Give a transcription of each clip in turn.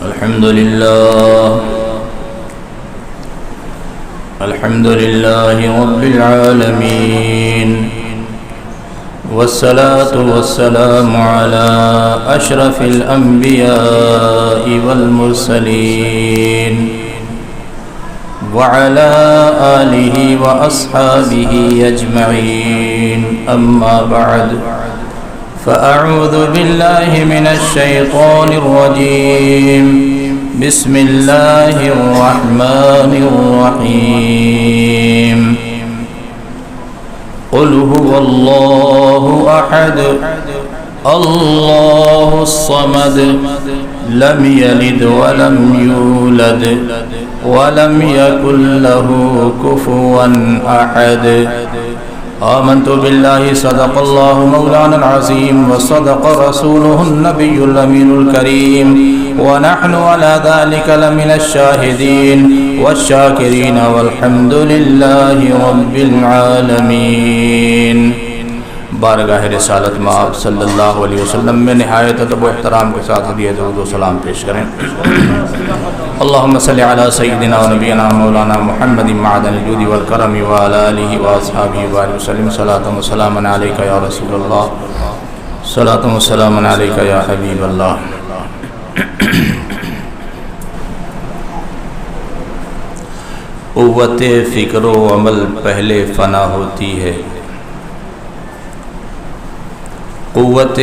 الحمد لله رب العالمين، والصلاة والسلام على أشرف الأنبياء والمرسلين وعلى آله وأصحابه أجمعين. أما بعد، فأعوذ بالله من الشيطان الرجيم. بسم الله الرحمن الرحيم. قل هو الله أحد الله الصمد لم يلد ولم يولد ولم يكن له كفوا أحد. آمنت بالله صدق الله مولانا العظيم وصدق رسوله النبي الأمين الكريم، ونحن على ذلك لمن الشاهدين والشاكرين والحمد لله رب العالمين. بارگاہ رسالت مآب صلی اللہ علیہ وسلم میں نہایت ادب و احترام کے ساتھ ہدیہ درود و سلام پیش کریں. اللہم صلی علی سیدنا و نبینا مولانا محمد معدن الجود والکرم وعلی آلہ واصحابہ وسلم. صلاۃ و سلام علیکہ یا رسول اللہ، صلاۃ و سلام علیکہ یا حبیب اللہ. قوت فکر و عمل پہلے فنا ہوتی ہے. قوت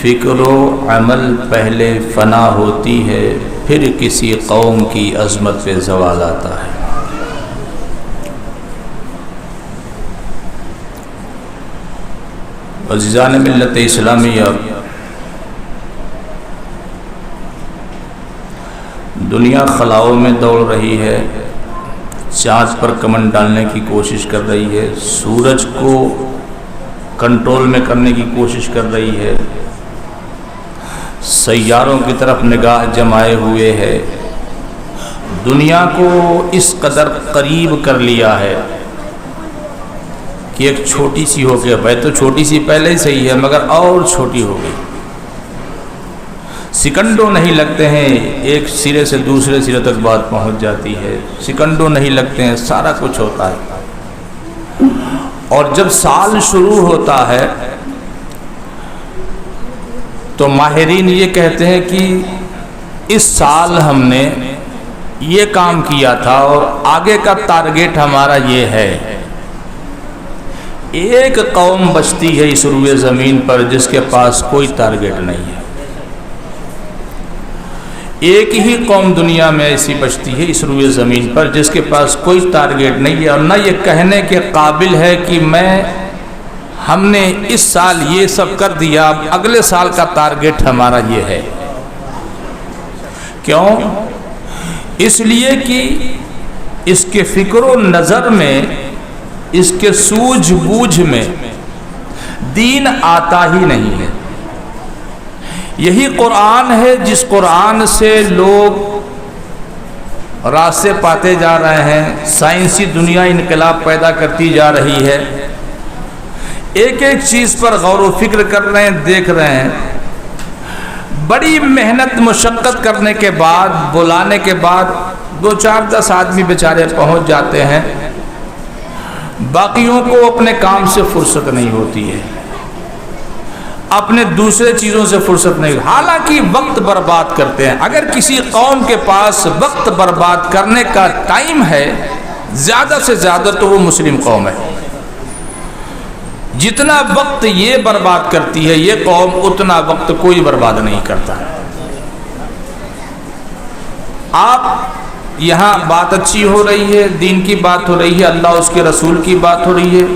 فکر و عمل پہلے فنا ہوتی ہے، پھر کسی قوم کی عظمت پہ زوال آتا ہے. عزیزان ملت اسلامیہ، دنیا خلاؤں میں دوڑ رہی ہے، چاند پر کمن ڈالنے کی کوشش کر رہی ہے، سورج کو کنٹرول میں کرنے کی کوشش کر رہی ہے، سیاروں کی طرف نگاہ جمائے ہوئے ہے، دنیا کو اس قدر قریب کر لیا ہے کہ ایک چھوٹی سی ہو گئی. بھائی تو چھوٹی سی پہلے ہی صحیح ہے، مگر اور چھوٹی ہو گئی. سیکنڈوں نہیں لگتے ہیں، ایک سرے سے دوسرے سرے تک بات پہنچ جاتی ہے. سیکنڈوں نہیں لگتے ہیں، سارا کچھ ہوتا ہے. اور جب سال شروع ہوتا ہے تو ماہرین یہ کہتے ہیں کہ اس سال ہم نے یہ کام کیا تھا اور آگے کا ٹارگیٹ ہمارا یہ ہے. ایک قوم بچتی ہے اس روئے زمین پر جس کے پاس کوئی ٹارگیٹ نہیں ہے. ایک ہی قوم دنیا میں ایسی بچتی ہے اس روئے زمین پر جس کے پاس کوئی ٹارگیٹ نہیں ہے، اور نہ یہ کہنے کے قابل ہے کہ ہم نے اس سال یہ سب کر دیا، اب اگلے سال کا ٹارگیٹ ہمارا یہ ہے. کیوں؟ اس لیے کہ اس کے فکر و نظر میں، اس کے سوجھ بوجھ میں دین آتا ہی نہیں ہے. یہی قرآن ہے جس قرآن سے لوگ راستے پاتے جا رہے ہیں، سائنسی دنیا انقلاب پیدا کرتی جا رہی ہے، ایک ایک چیز پر غور و فکر کر رہے ہیں، دیکھ رہے ہیں. بڑی محنت مشقت کرنے کے بعد، بلانے کے بعد 2-4-10 آدمی بیچارے پہنچ جاتے ہیں. باقیوں کو اپنے کام سے فرصت نہیں ہوتی ہے، اپنے دوسرے چیزوں سے فرصت نہیں. حالانکہ وقت برباد کرتے ہیں. اگر کسی قوم کے پاس وقت برباد کرنے کا ٹائم ہے زیادہ سے زیادہ تو وہ مسلم قوم ہے. جتنا وقت یہ برباد کرتی ہے یہ قوم، اتنا وقت کوئی برباد نہیں کرتا. آپ یہاں بات اچھی ہو رہی ہے، دین کی بات ہو رہی ہے، اللہ اس کے رسول کی بات ہو رہی ہے،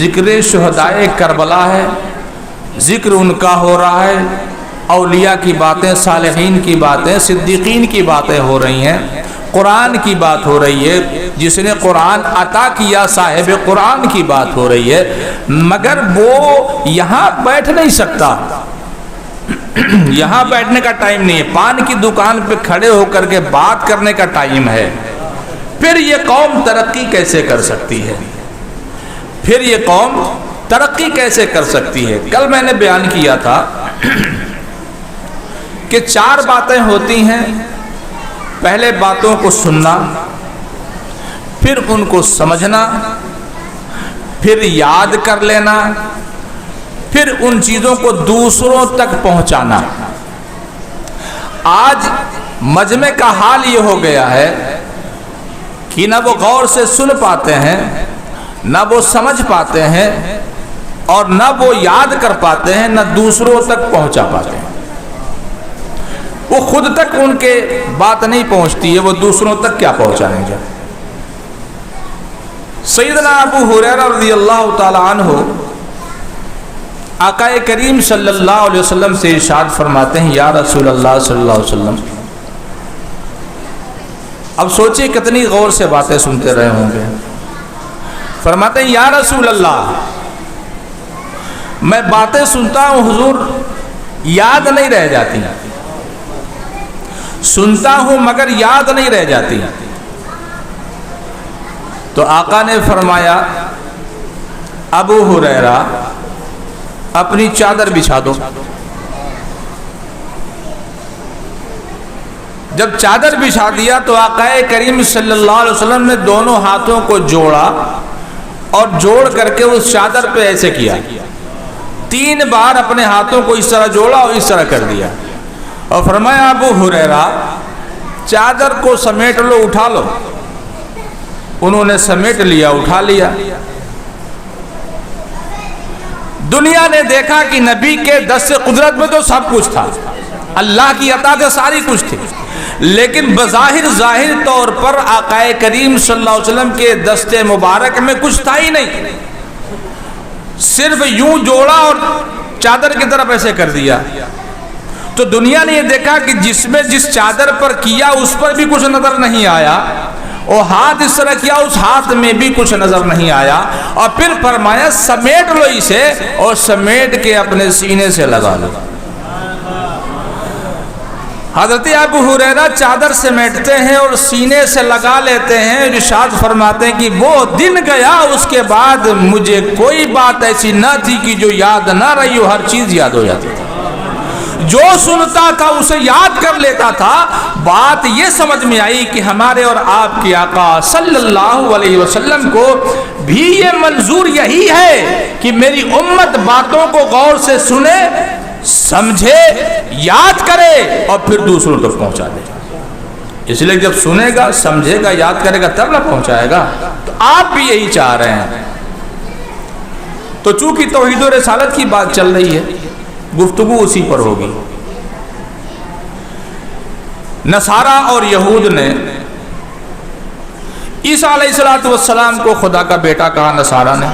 ذکر شہدائے کربلا ہے، ذکر ان کا ہو رہا ہے، اولیاء کی باتیں، صالحین کی باتیں، صدیقین کی باتیں ہو رہی ہیں، قرآن کی بات ہو رہی ہے، جس نے قرآن عطا کیا صاحب قرآن کی بات ہو رہی ہے. مگر وہ یہاں بیٹھ نہیں سکتا، یہاں بیٹھنے کا ٹائم نہیں ہے. پان کی دکان پہ کھڑے ہو کر کے بات کرنے کا ٹائم ہے. پھر یہ قوم ترقی کیسے کر سکتی ہے؟ پھر یہ قوم ترقی کیسے کر سکتی ہے؟ کل میں نے بیان کیا تھا کہ 4 باتیں ہوتی ہیں. پہلے باتوں کو سننا، پھر ان کو سمجھنا، پھر یاد کر لینا، پھر ان چیزوں کو دوسروں تک پہنچانا. آج مجمع کا حال یہ ہو گیا ہے کہ نہ وہ غور سے سن پاتے ہیں، نہ وہ سمجھ پاتے ہیں، اور نہ وہ یاد کر پاتے ہیں، نہ دوسروں تک پہنچا پاتے ہیں. وہ خود تک ان کے بات نہیں پہنچتی ہے، وہ دوسروں تک کیا پہنچائیں گے. سیدنا ابو ہریرہ رضی اللہ تعالی عنہ آقا کریم صلی اللہ علیہ وسلم سے ارشاد فرماتے ہیں، یا رسول اللہ صلی اللہ علیہ وسلم. اب سوچئے کتنی غور سے باتیں سنتے رہے ہوں گے. فرماتے ہیں، یا رسول اللہ، میں باتیں سنتا ہوں حضور، یاد نہیں رہ جاتی. سنتا ہوں مگر یاد نہیں رہ جاتی. تو آقا نے فرمایا، ابو ہریرہ اپنی چادر بچھا دو. جب چادر بچھا دیا تو آقا کریم صلی اللہ علیہ وسلم نے دونوں ہاتھوں کو جوڑا اور جوڑ کر کے اس چادر پہ ایسے کیا. 3 بار اپنے ہاتھوں کو اس طرح جوڑا اور اس طرح کر دیا اور فرمایا، ابو ہریرہ چادر کو سمیٹ لو، اٹھا لو. انہوں نے سمیٹ لیا، اٹھا لیا. دنیا نے دیکھا کہ نبی کے دست قدرت میں تو سب کچھ تھا، اللہ کی عطا سے ساری کچھ تھی، لیکن بظاہر ظاہر طور پر آقا کریم صلی اللہ علیہ وسلم کے دست مبارک میں کچھ تھا ہی نہیں. صرف یوں جوڑا اور چادر کی طرف ایسے کر دیا. تو دنیا نے یہ دیکھا کہ جس چادر پر کیا اس پر بھی کچھ نظر نہیں آیا، اور ہاتھ اس طرح کیا اس ہاتھ میں بھی کچھ نظر نہیں آیا. اور پھر فرمایا، سمیٹ لو اسے اور سمیٹ کے اپنے سینے سے لگا لو. حضرت ابو ہریرہ چادر سمیٹتے ہیں اور سینے سے لگا لیتے ہیں. ارشاد فرماتے ہیں کہ وہ دن گیا، اس کے بعد مجھے کوئی بات ایسی نہ تھی کہ جو یاد نہ رہی ہو، ہر چیز یاد ہو جاتی تھی. جو سنتا تھا اسے یاد کر لیتا تھا. بات یہ سمجھ میں آئی کہ ہمارے اور آپ کے آقا صلی اللہ علیہ وسلم کو بھی یہ منظور یہی ہے کہ میری امت باتوں کو غور سے سنے، سمجھے، یاد کرے اور پھر دوسروں تک پہنچا دے. اس لیے جب سنے گا، سمجھے گا، یاد کرے گا تب نہ پہنچائے گا. تو آپ بھی یہی چاہ رہے ہیں. تو چونکہ توحید و رسالت کی بات چل رہی ہے، گفتگو اسی پر ہوگی. نصارہ اور یہود نے عیسیٰ علیہ السلام کو خدا کا بیٹا کہا. نصارہ نے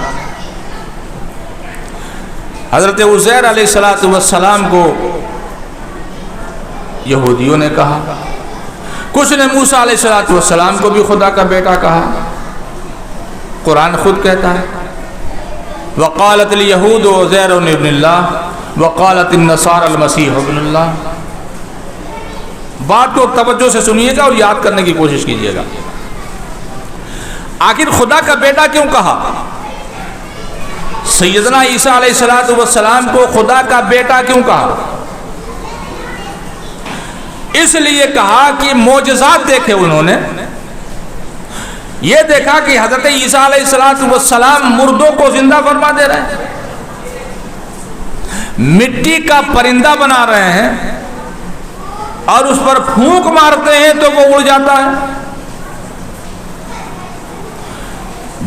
حضرت عزیر علیہ السلام کو یہودیوں نے کہا. کچھ نے موسیٰ علیہ السلام کو بھی خدا کا بیٹا کہا. قرآن خود کہتا ہے، وقالت الیہود عزیر ابن اللہ وقالت النصارى المسیح ابن اللہ. بات کو توجہ سے سنیے گا اور یاد کرنے کی کوشش کیجیے گا. آخر خدا کا بیٹا کیوں کہا؟ سیدنا عیسیٰ علیہ السلام کو خدا کا بیٹا کیوں کہا؟ اس لیے کہا کہ معجزات دیکھے انہوں نے. یہ دیکھا کہ حضرت عیسیٰ علیہ السلام مردوں کو زندہ فرما دے رہے ہیں، مٹی کا پرندہ بنا رہے ہیں اور اس پر پھونک مارتے ہیں تو وہ اڑ جاتا ہے.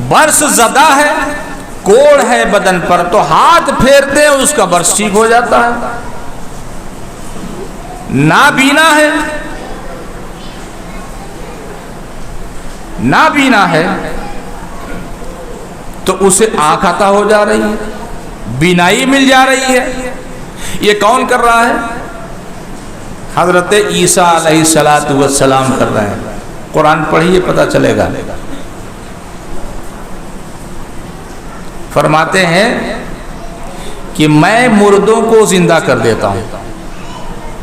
برس زدہ ہے، کوڑ ہے بدن پر، تو ہاتھ پھیرتے ہیں اس کا برس ٹھیک ہو جاتا ہے. نابینا ہے، نابینا ہے تو اسے آنکھ عطا ہو جا رہی ہے، بینائی مل جا رہی ہے. یہ کون کر رہا ہے؟ حضرت عیسیٰ علیہ السلام کر رہے ہیں. قرآن پڑھیے پتہ چلے گا. فرماتے ہیں کہ میں مردوں کو زندہ کر دیتا ہوں.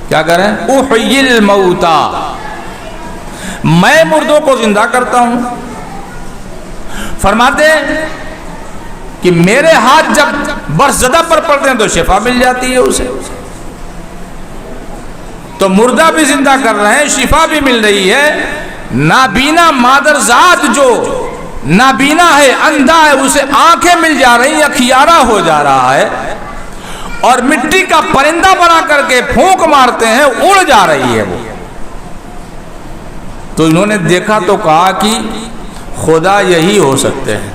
کیا کریں؟ احیی الموتا، میں مردوں کو زندہ کرتا ہوں. فرماتے ہیں کہ میرے ہاتھ جب برس زدہ پر پڑتے ہیں تو شفا مل جاتی ہے اسے. تو مردہ بھی زندہ کر رہے ہیں، شفا بھی مل رہی ہے۔ نابینا مادرزاد جو نابینا ہے، اندھا ہے، اسے آنکھیں مل جا رہی ہیں، اکھیارا ہو جا رہا ہے، اور مٹی کا پرندہ بنا کر کے پھونک مارتے ہیں، اڑ جا رہی ہے وہ۔ تو انہوں نے دیکھا تو کہا کہ خدا یہی ہو سکتے ہیں،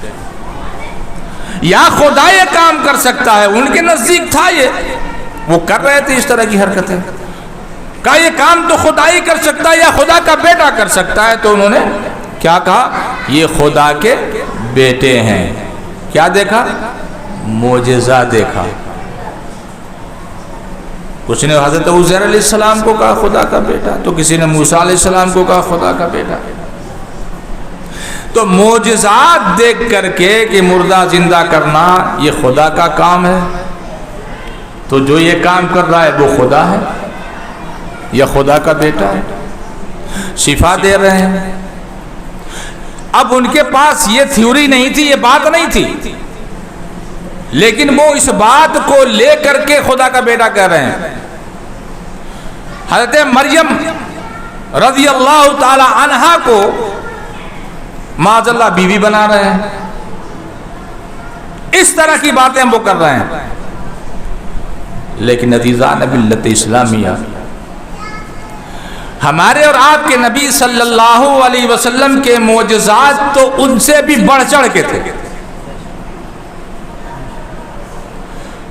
یا خدا یہ کام کر سکتا ہے۔ ان کے نزدیک تھا یہ، وہ کر رہے تھے اس طرح کی حرکتیں، کہا یہ کام تو خدا ہی کر سکتا ہے یا خدا کا بیٹا کر سکتا ہے۔ تو انہوں نے کیا کہا؟ یہ خدا کے بیٹے ہیں۔ کیا دیکھا؟ معجزہ دیکھا۔ کچھ نے حضرت عزیر علیہ السلام کو کہا خدا کا بیٹا، تو کسی نے موسیٰ علیہ السلام کو کہا خدا کا بیٹا۔ تو معجزات دیکھ کر کے کہ مردہ زندہ کرنا یہ خدا کا کام ہے، تو جو یہ کام کر رہا ہے وہ خدا ہے یا خدا کا بیٹا ہے، شفا دے رہے ہیں۔ اب ان کے پاس یہ تھیوری نہیں تھی، یہ بات نہیں تھی، لیکن وہ اس بات کو لے کر کے خدا کا بیٹا کہہ رہے ہیں۔ حضرت مریم رضی اللہ تعالی عنہا کو معاذ اللہ بیوی بنا رہے ہیں، اس طرح کی باتیں وہ کر رہے ہیں۔ لیکن عزیزان ملت اسلامیہ، ہمارے اور آپ کے نبی صلی اللہ علیہ وسلم کے معجزات تو ان سے بھی بڑھ چڑھ کے تھے۔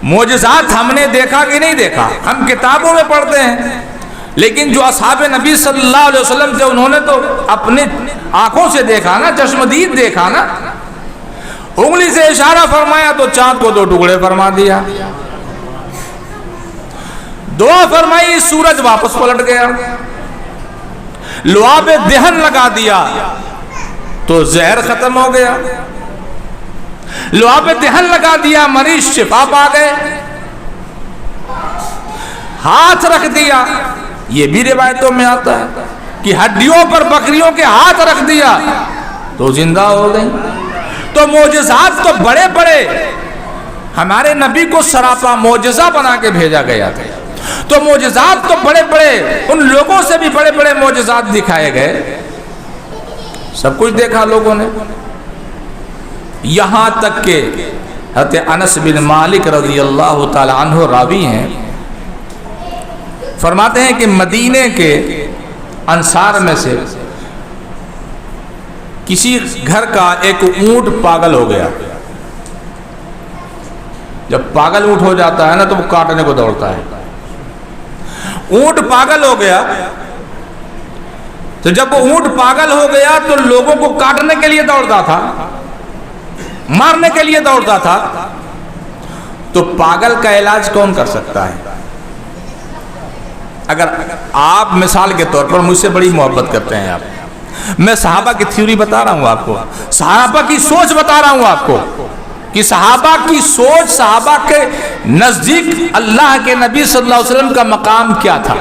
معجزات ہم نے دیکھا کہ نہیں دیکھا، ہم کتابوں میں پڑھتے ہیں، لیکن جو اصحاب نبی صلی اللہ علیہ وسلم تھے انہوں نے تو اپنے آنکھوں سے دیکھا نا، چشمدید دیکھا نا، انگلی سے اشارہ فرمایا تو چاند کو 2 ٹکڑے فرما دیا، دعا فرمائی سورج واپس پلٹ گیا، لعاب دہن لگا دیا تو زہر ختم ہو گیا، لعاب دہن لگا دیا مریض شفا پا گئے، ہاتھ رکھ دیا، یہ بھی روایتوں میں آتا ہے کہ ہڈیوں پر بکریوں کے ہاتھ رکھ دیا تو زندہ ہو گئی۔ تو معجزات تو بڑے بڑے، ہمارے نبی کو سراپا معجزہ بنا کے بھیجا گیا تھا، تو معجزات تو بڑے بڑے، ان لوگوں سے بھی بڑے بڑے معجزات دکھائے گئے، سب کچھ دیکھا لوگوں نے۔ یہاں تک کہ حضرت انس بن مالک رضی اللہ تعالی عنہ راوی ہیں، فرماتے ہیں کہ مدینے کے انصار میں سے کسی گھر کا ایک اونٹ پاگل ہو گیا۔ جب پاگل اونٹ ہو جاتا ہے نا تو وہ کاٹنے کو دوڑتا ہے۔ اونٹ پاگل ہو گیا، تو جب وہ اونٹ پاگل ہو گیا تو لوگوں کو کاٹنے کے لیے دوڑتا تھا، مارنے کے لیے دوڑتا تھا۔ تو پاگل کا علاج کون کر سکتا ہے؟ اگر آپ مثال کے طور پر مجھ سے بڑی محبت کرتے ہیں، آپ، میں صحابہ کی تھیوری بتا رہا ہوں آپ کو، صحابہ کی سوچ بتا رہا ہوں آپ کو کہ صحابہ کی سوچ، صحابہ کے نزدیک اللہ کے نبی صلی اللہ علیہ وسلم کا مقام کیا تھا۔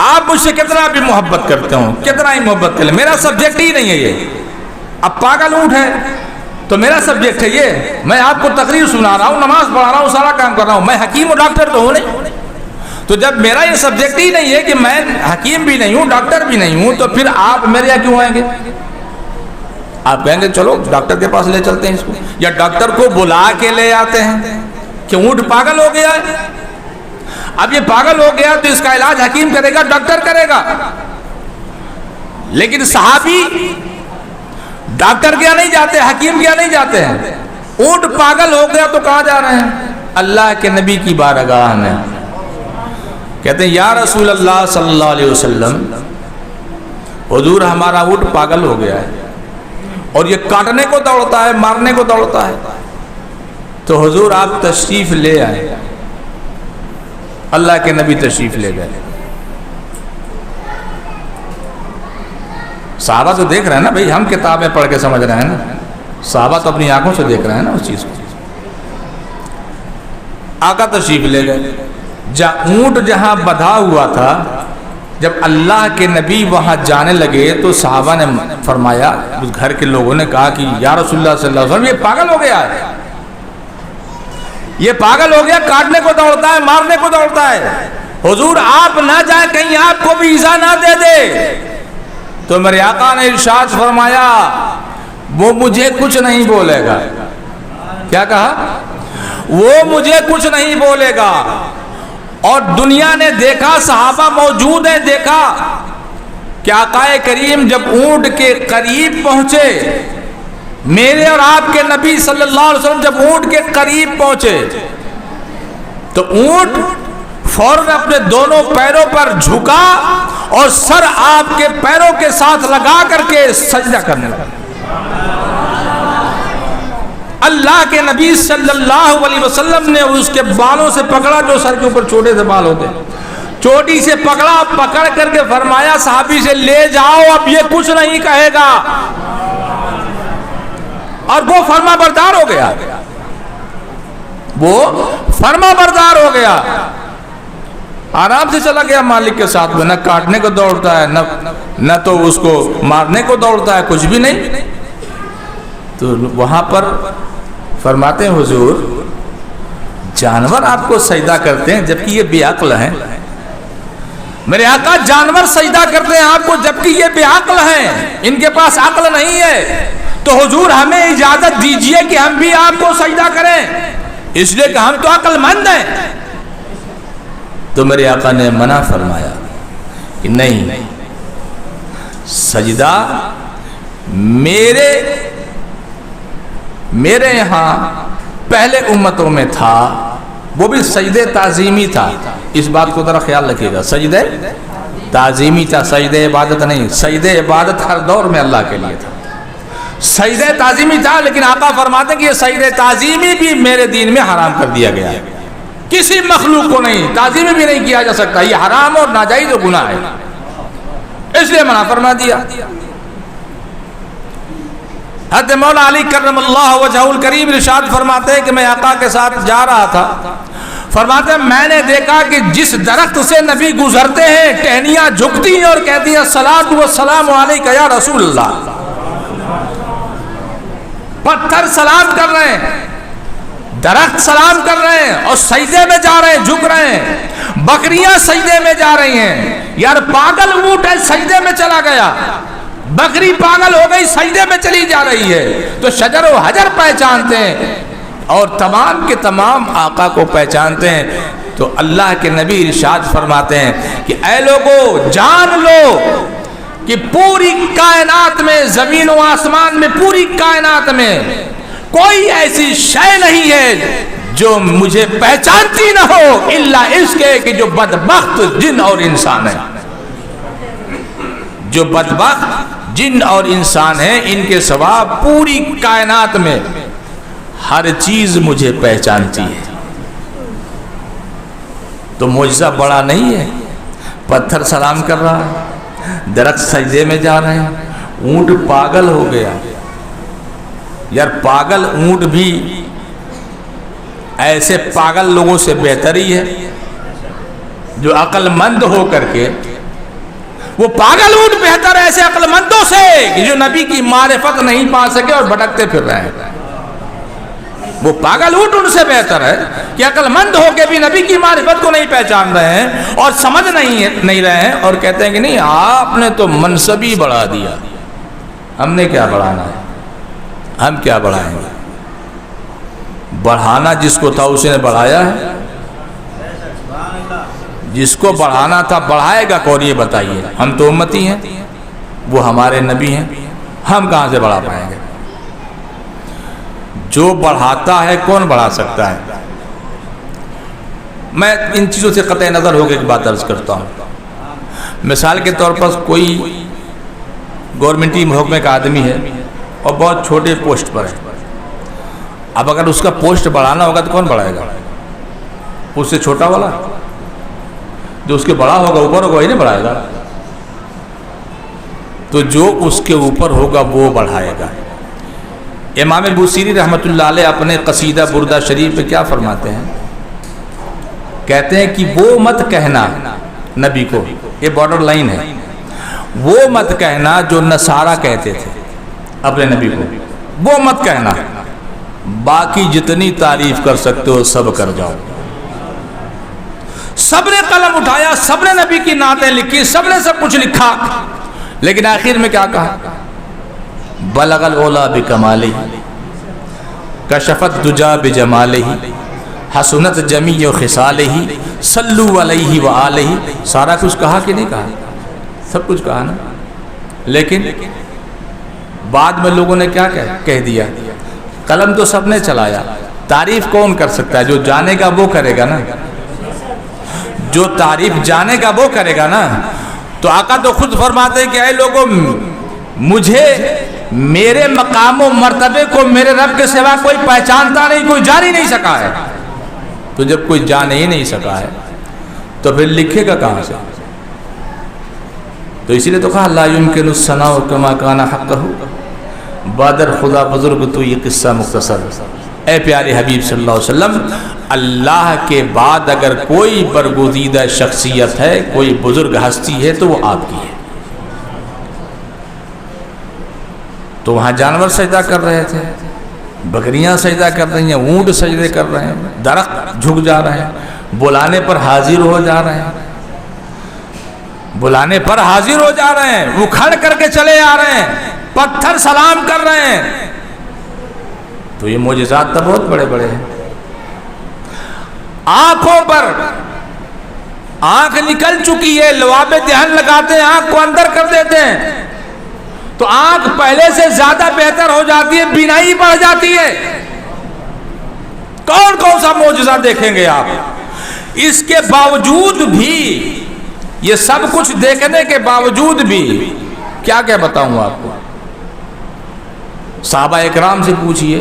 آپ مجھ سے کتنا بھی محبت کرتے ہوں، کتنا ہی محبت کریں، میرا سبجیکٹ ہی نہیں ہے یہ۔ اب پاگل اونٹ ہے تو میرا سبجیکٹ ہے یہ، میں آپ کو تقریر سنا رہا ہوں، نماز پڑھا رہا ہوں، سارا کام کر رہا ہوں، میں حکیم و ڈاکٹر تو ہوں نہیں۔ تو جب میرا یہ سبجیکٹ ہی نہیں ہے کہ میں حکیم بھی نہیں ہوں، ڈاکٹر بھی نہیں ہوں، تو پھر آپ میرے یہاں کیوں آئیں گے؟ آپ کہیں گے چلو ڈاکٹر کے پاس لے چلتے ہیں اس کو، یا ڈاکٹر کو بلا کے لے آتے ہیں کہ اونٹ پاگل ہو گیا ہے۔ اب یہ پاگل ہو گیا تو اس کا علاج حکیم کرے گا، ڈاکٹر کرے گا، لیکن صحابی ڈاکٹر کیا نہیں جاتے، حکیم کیا نہیں جاتے ہیں۔ اونٹ پاگل ہو گیا تو کہاں جا رہے ہیں؟ اللہ کے نبی کی بارگاہ میں، کہتے ہیں یا رسول اللہ صلی اللہ علیہ وسلم، حضور ہمارا اونٹ پاگل ہو گیا ہے اور یہ کاٹنے کو دوڑتا ہے، مارنے کو دوڑتا ہے، تو حضور آپ تشریف لے آئے۔ اللہ کے نبی تشریف لے گئے۔ صحابہ تو دیکھ رہے ہیں نا بھائی، ہم کتابیں پڑھ کے سمجھ رہے ہیں نا، صحابہ تو اپنی آنکھوں سے دیکھ رہے ہیں نا اس چیز کو۔ آقا تشریف لے گئے، اونٹ جہاں بدھا ہوا تھا، جب اللہ کے نبی وہاں جانے لگے تو صحابہ نے فرمایا، اس گھر کے لوگوں نے کہا کہ یا رسول اللہ صلی اللہ علیہ وسلم، یہ پاگل ہو گیا ہے، یہ پاگل ہو گیا، کاٹنے کو دوڑتا ہے، مارنے کو دوڑتا ہے۔ حضور آپ نہ جائیں کہیں آپ کو بھی ایذا نہ دے دے. تو میرے آقا نے ارشاد فرمایا وہ مجھے کچھ نہیں بولے گا. کیا کہا؟ وہ مجھے کچھ نہیں بولے گا. اور دنیا نے دیکھا، صحابہ موجود ہیں، دیکھا کہ آقا کریم جب اونٹ کے قریب پہنچے، میرے اور آپ کے نبی صلی اللہ علیہ وسلم جب اونٹ کے قریب پہنچے تو اونٹ فوراً اپنے دونوں پیروں پر جھکا اور سر آپ کے پیروں کے ساتھ لگا کر کے سجدہ کرنے لگا. اللہ کے نبی صلی اللہ علیہ وسلم نے اس کے بالوں سے پکڑا، جو سر کے اوپر چھوٹے سے بال ہوتے، چوٹی سے پکڑا، پکڑ کر کے فرمایا صحابی سے لے جاؤ، اب یہ کچھ نہیں کہے گا. اور وہ فرما بردار ہو گیا، وہ فرما بردار ہو گیا، آرام سے چلا گیا مالک کے ساتھ میں. نہ کاٹنے کو دوڑتا ہے، نہ تو اس کو مارنے کو دوڑتا ہے، کچھ بھی نہیں. تو وہاں پر فرماتے ہیں حضور جانور آپ کو سجدہ کرتے ہیں جبکہ یہ بے عقل ہیں. میرے آقا جانور سجدہ کرتے ہیں آپ کو جبکہ یہ بے عقل ہیں، ان کے پاس عقل نہیں ہے. تو حضور ہمیں اجازت دیجئے کہ ہم بھی آپ کو سجدہ کریں، اس لیے کہ ہم تو عقل مند ہیں. تو میرے آقا نے منع فرمایا کہ نہیں، سجدہ میرے یہاں پہلے امتوں میں تھا، وہ بھی سجدے تعظیمی تھا. اس بات کو ذرا خیال رکھیے گا، سجدے تعظیمی تھا، سجدے عبادت نہیں. سجدے عبادت ہر دور میں اللہ کے لیے تھا، سجدے تعظیمی تھا. لیکن آقا فرماتے ہیں کہ یہ سجدے تعظیمی بھی میرے دین میں حرام کر دیا گیا ہے. کسی مخلوق کو نہیں، تعظیمی بھی نہیں کیا جا سکتا، یہ حرام اور ناجائز و گناہ ہے، اس لیے منع فرما دیا. حضرت مولا علی کرم اللہ وجہہ الکریم ارشاد فرماتے ہیں کہ میں آقا کے ساتھ جا رہا تھا، فرماتے ہیں میں نے دیکھا کہ جس درخت سے نبی گزرتے ہیں ٹہنیاں جھکتی ہیں اور کہتی ہیں الصلاۃ والسلام علیک یا رسول اللہ. پتھر سلام کر رہے ہیں، درخت سلام کر رہے ہیں اور سجدے میں جا رہے ہیں، جھک رہے ہیں. بکریاں سجدے میں جا رہی ہیں. یار پاگل اونٹ ہے، سجدے میں چلا گیا. بکری پاگل ہو گئی، سجدے میں چلی جا رہی ہے. تو شجر و حجر پہچانتے ہیں اور تمام کے تمام آقا کو پہچانتے ہیں. تو اللہ کے نبی ارشاد فرماتے ہیں کہ اے لوگو جان لو کہ پوری کائنات میں، زمین و آسمان میں، پوری کائنات میں کوئی ایسی شے نہیں ہے جو مجھے پہچانتی نہ ہو الا اس کے کہ جو بدبخت جن اور انسان ہے. جو بدبخت جن اور انسان ہیں ان کے سوا پوری کائنات میں ہر چیز مجھے پہچانتی ہے. تو معجزہ بڑا نہیں ہے، پتھر سلام کر رہا ہے، درخت سجدے میں جا رہے ہیں، اونٹ پاگل ہو گیا. یار پاگل اونٹ بھی ایسے پاگل لوگوں سے بہتر ہی ہے جو عقل مند ہو کر کے، وہ پاگل اونٹ بہتر ہے ایسے عقل مندوں سے کہ جو نبی کی معرفت نہیں پا سکے اور بھٹکتے پھر رہے ہیں. وہ پاگل اونٹ ان سے بہتر ہے کہ عقل مند ہو کے بھی نبی کی معرفت کو نہیں پہچان رہے ہیں اور سمجھ نہیں رہے ہیں اور کہتے ہیں کہ نہیں آپ نے تو منصب ہی بڑھا دیا، ہم نے کیا بڑھانا ہے، ہم کیا بڑھائیں گے. بڑھانا جس کو تھا اسے نے بڑھایا ہے، جس کو بڑھانا تھا بڑھائے گا کون، یہ بتائیے. ہم تو امتی ہیں، وہ ہمارے نبی ہیں، ہم کہاں سے بڑھا پائیں گے. جو بڑھاتا ہے کون بڑھا سکتا ہے. میں ان چیزوں سے قطع نظر ہو کے ایک بات عرض کرتا ہوں. مثال کے طور پر کوئی گورنمنٹی محکمے کا آدمی ہے اور بہت چھوٹے پوسٹ پر ہے. اب اگر اس کا پوسٹ بڑھانا ہوگا تو کون بڑھائے گا؟ اس سے چھوٹا والا، جو اس کے بڑا ہوگا اوپر ہوگا وہی نہیں بڑھائے گا. تو جو اس کے اوپر ہوگا وہ بڑھائے گا. امام بوصیری رحمۃ اللہ علیہ اپنے قصیدہ بردہ شریف میں کیا فرماتے ہیں؟ کہتے ہیں کہ وہ مت کہنا نبی کو، یہ بارڈر لائن ہے، وہ مت کہنا جو نصارہ کہتے تھے اپنے نبی کو، وہ مت کہنا، باقی جتنی تعریف کر سکتے ہو سب کر جاؤ. سب نے قلم اٹھایا، سب نے نبی کی نعتیں لکھی، سب نے سب کچھ لکھا، لیکن آخر میں کیا کہا؟ بلغ العلا بکمالہ، کشفت دجا بجمالہ، حسنت جمیع خصالہ، صلو علیہ وآلہ۔ سارا کچھ کہا کہ نہیں کہا؟ سب کچھ کہا نا، لیکن بعد میں لوگوں نے کیا کہہ دیا؟ قلم تو سب نے چلایا، تعریف کون کر سکتا ہے؟ جو جانے کا وہ کرے گا نا، جو تعریف جانے کا وہ کرے گا نا۔ تو آقا تو خود فرماتے ہیں کہ اے لوگوں، مجھے میرے مقام و مرتبے کو میرے رب کے سوا کوئی پہچانتا نہیں، کوئی جان ہی نہیں سکا ہے۔ تو جب کوئی جان ہی نہیں سکا ہے تو پھر لکھے گا کہاں سے؟ تو اسی لیے تو کہا لا یمکن الثناء کما کان حقہ، بادر خدا بزرگ تو یہ قصہ مختصر۔ اے پیارے حبیب صلی اللہ علیہ وسلم، اللہ کے بعد اگر کوئی برگزیدہ شخصیت ہے، کوئی بزرگ ہستی ہے تو وہ آپ کی ہے۔ تو وہاں جانور سجدہ کر رہے تھے، بکریاں سجدہ کر رہی ہیں، اونٹ سجدے کر رہے ہیں، درخت جھک جا رہے ہیں، بلانے پر حاضر ہو جا رہے ہیں، بلانے پر حاضر ہو جا رہے ہیں، اکھڑ کر کے چلے آ رہے ہیں، پتھر سلام کر رہے ہیں۔ تو یہ معجزات تو بہت بڑے بڑے ہیں۔ آنکھوں پر آنکھ نکل چکی ہے، لواب دہن لگاتے ہیں، آنکھ کو اندر کر دیتے ہیں تو آنکھ پہلے سے زیادہ بہتر ہو جاتی ہے، بینائی بڑھ جاتی ہے۔ کون کون سا معجزہ دیکھیں گے آپ؟ اس کے باوجود بھی، یہ سب کچھ دیکھنے کے باوجود بھی کیا کیا بتاؤں آپ کو؟ صحابہ اکرام سے پوچھئے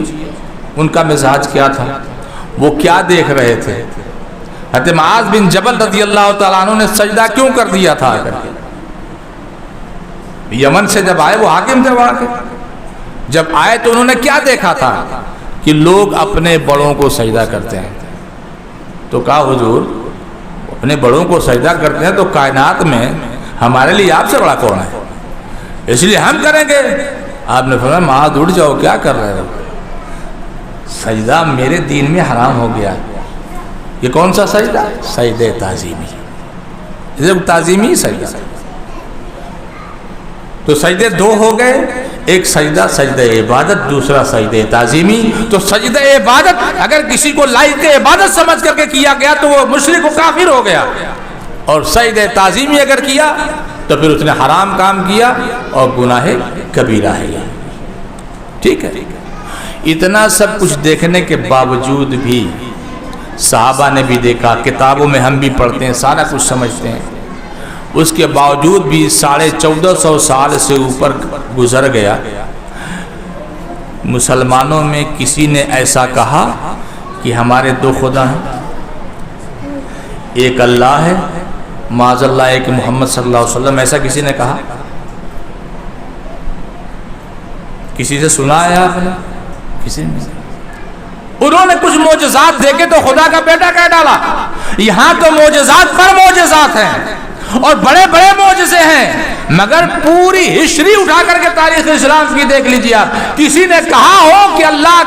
ان کا مزاج کیا تھا، وہ کیا دیکھ رہے تھے؟ حضرت معاذ بن جبل رضی اللہ تعالیٰ عنہ نے سجدہ کیوں کر دیا تھا؟ آ کر کے یمن سے جب آئے، وہ حاکم تھے وہاں کے، جب آئے تو انہوں نے کیا دیکھا تھا؟ کہ لوگ اپنے بڑوں کو سجدہ کرتے ہیں۔ تو کہا حضور اپنے بڑوں کو سجدہ کرتے ہیں تو کائنات میں ہمارے لیے آپ سے بڑا کون ہے؟ اس لیے ہم کریں گے۔ آپ نے فرمایا معاذ اٹھ جاؤ، کیا کر رہے ہو؟ سجدہ میرے دین میں حرام ہو گیا۔ یہ کون سا سجدہ؟ سجدہ تعظیمی، تعظیمی سجدہ۔ تو سجدے دو ہو گئے، ایک سجدہ سجدہ عبادت، دوسرا سجدہ تعظیمی۔ تو سجدہ عبادت اگر کسی کو لائق عبادت سمجھ کر کے کیا گیا تو وہ مشرک و کافر ہو گیا، اور سجدہ تعظیمی اگر کیا تو پھر اس نے حرام کام کیا اور گناہ کبیرہ ہے۔ ٹھیک ہے، اتنا سب کچھ دیکھنے کے باوجود بھی صحابہ نے بھی دیکھا، کتابوں میں ہم بھی پڑھتے ہیں، سارا کچھ سمجھتے ہیں، اس کے باوجود بھی 1450 سال سے اوپر گزر گیا، مسلمانوں میں کسی نے ایسا کہا کہ ہمارے دو خدا ہیں، ایک اللہ ہے، معاذ اللہ ایک محمد صلی اللہ علیہ وسلم، ایسا کسی نے کہا؟ کسی سے سنا ہے آپ نے؟ کسی نے؟ انہوں نے کچھ معجزات دیکھے تو خدا کا بیٹا کہہ ڈالا۔ یہاں تو معجزات پر معجزات ہیں اور بڑے بڑے معجزے ہیں، مگر پوری ہسٹری اٹھا کر کے تاریخ اسلام کی دیکھ لیجیے آپ، کسی نے کہا ہو کہ اللہ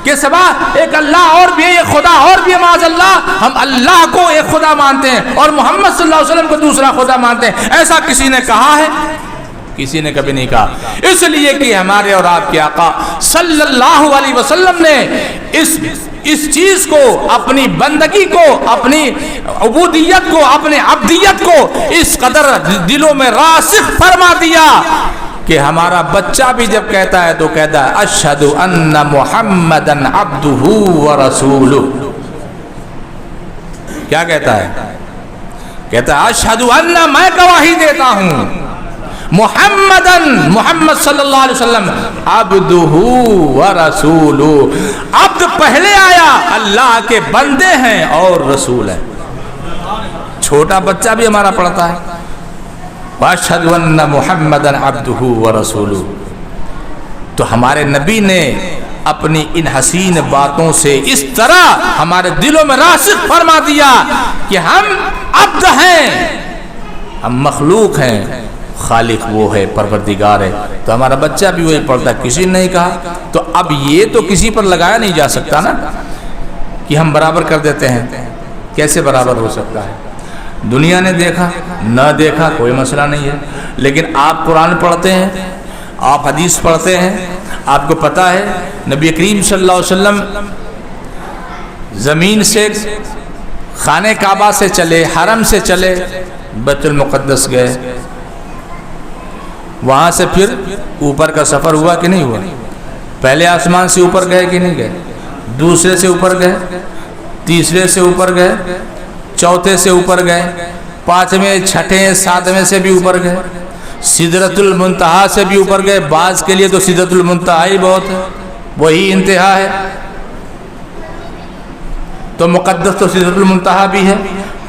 کے سوا ایک اللہ اور بھی ہے، ایک خدا اور بھی ہے، معاذ اللہ ہم اللہ کو ایک خدا مانتے ہیں اور محمد صلی اللہ علیہ وسلم کو دوسرا خدا مانتے ہیں، ایسا کسی نے کہا ہے؟ کسی نے کبھی نہیں کہا۔ اس لیے کہ ہمارے اور آپ کے آقا صلی اللہ علیہ وسلم نے اس چیز کو، اپنی بندگی کو، اپنی عبودیت کو، اپنے عبدیت کو اس قدر دلوں میں راسخ فرما دیا کہ ہمارا بچہ بھی جب کہتا ہے تو کہتا ہے اشہد ان محمدن عبدہ ورسولہ۔ کیا کہتا ہے؟ کہتا ہے اشہد ان، میں گواہی دیتا ہوں، محمد صلی اللہ علیہ وسلم عبدہ ورسولہ، عبد پہلے آیا، اللہ کے بندے ہیں اور رسول ہیں۔ چھوٹا بچہ بھی ہمارا پڑھتا ہے وَأَشْهَدُ أَنَّ مُحَمَّدًا عَبْدُهُ وَرَسُولُهُ۔ تو ہمارے نبی نے اپنی ان حسین باتوں سے اس طرح ہمارے دلوں میں راسخ فرما دیا کہ ہم عبد ہیں، ہم مخلوق ہیں، خالق وہ ہے، پروردگار ہے۔ تو ہمارا بچہ بھی وہی پڑھتا ہے، کسی نے نہیں کہا۔ تو اب یہ تو کسی پر لگایا نہیں جا سکتا نا کہ ہم برابر کر دیتے ہیں، کیسے برابر ہو سکتا ہے؟ دنیا نے دیکھا نہ دیکھا کوئی مسئلہ نہیں ہے، لیکن آپ قرآن پڑھتے ہیں، آپ حدیث پڑھتے ہیں، آپ کو پتہ ہے نبی کریم صلی اللہ علیہ وسلم زمین سے خانہ کعبہ سے چلے، حرم سے چلے، بیت المقدس گئے، وہاں سے پھر اوپر کا سفر ہوا کہ نہیں ہوا؟ پہلے آسمان سے اوپر گئے کہ نہیں گئے؟ دوسرے سے اوپر گئے، تیسرے سے اوپر گئے، چوتھے سے اوپر گئے، پانچویں چھٹے ساتویں سے بھی اوپر گئے، سدرۃ المنتہا سے بھی اوپر گئے۔ بعض کے لیے تو سدرۃ المنتہا ہی بہت ہے، وہی انتہا ہے، تو مقدس تو سدرۃ المنتہا بھی ہے،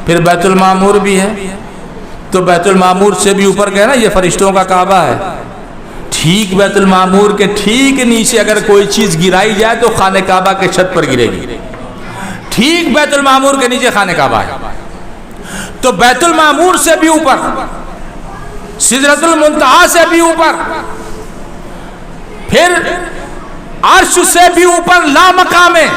پھر بیت المعمور بھی ہے، تو بیت المعمور سے بھی اوپر گئے نا، یہ فرشتوں کا کعبہ ہے۔ ٹھیک بیت المعمور کے ٹھیک نیچے اگر کوئی چیز گرائی جائے تو خانہ کعبہ کے چھت پر گرے گی، ٹھیک بیت المعمور کے نیچے خانہ کعبہ ہے، تو بیت المعمور سے بھی اوپر، سدرۃ المنتہا سے بھی اوپر، پھر عرش سے بھی اوپر لا مقام ہے،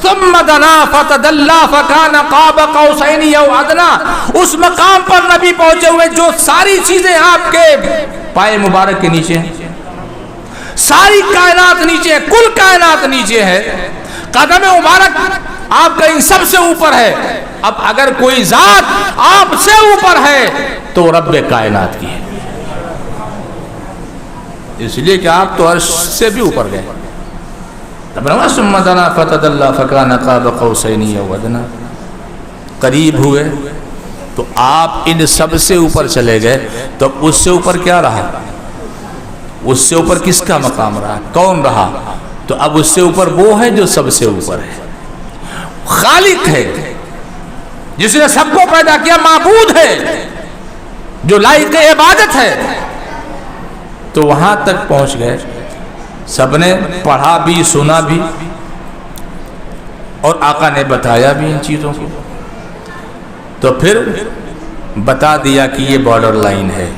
ثم دنا فتدلا فکان قاب قوسین او ادنا، اس مقام پر نبی پہنچے ہوئے جو ساری چیزیں آپ کے پائے مبارک کے نیچے ہیں، ساری کائنات نیچے ہے، کل کائنات نیچے ہے، قدم مبارک آپ کا ان سب سے اوپر ہے۔ اب اگر کوئی ذات آپ سے اوپر ہے تو رب کائنات کی ہے، اس لیے کہ آپ تو عرش سے بھی اوپر گئے۔ ثم دنا فتدلا فکان قاب قوسین او ادنا، قریب ہوئے تو آپ ان سب سے اوپر چلے گئے، تو اس سے اوپر کیا رہا؟ اس سے اوپر کس کا مقام رہا؟ کون رہا؟ تو اب اس سے اوپر وہ ہے جو سب سے اوپر ہے، خالق ہے، جس نے سب کو پیدا کیا، معبود ہے، جو لائق عبادت ہے۔ تو وہاں تک پہنچ گئے، سب نے پڑھا بھی سنا بھی، اور آقا نے بتایا بھی ان چیزوں کو، تو پھر بتا دیا کہ یہ بارڈر لائن ہے،